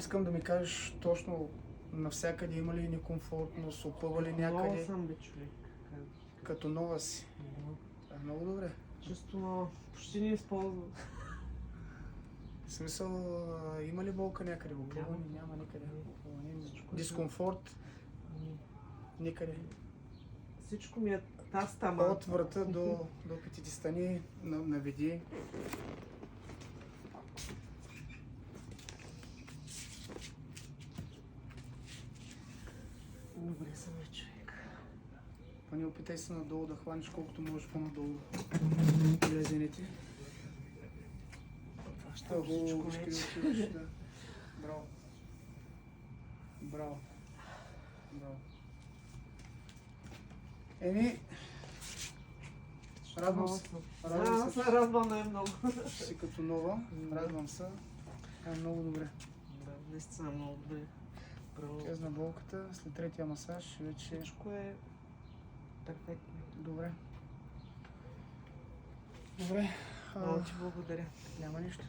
Искам да ми кажеш точно навсякъде има ли некомфортност, опъва ли някъде? Нова съм, бе, човек. Като нова си. Това е много добре. Чисто нова. Почти не използвам. В смисъл, има ли болка някъде? Опъване? Няма никъде. Дискомфорт? Никъде. Всичко ми е тази тама. От врата до петите стани наведи. Добре съм, бе, човек. Не опитай се надолу да хванеш колкото можеш по-надолу лезените. Това ще е хубаво, ще отиваш, да. Браво. Браво. Браво. Еми, радвам се. Радвам се, радвам най-много. Си като нова, радвам се. Е много добре. Да, наистина много добре. Кезна болката, след третия масаж вече... Всичко е перфектно. Добре. Добре. Много ти благодаря. Няма нищо.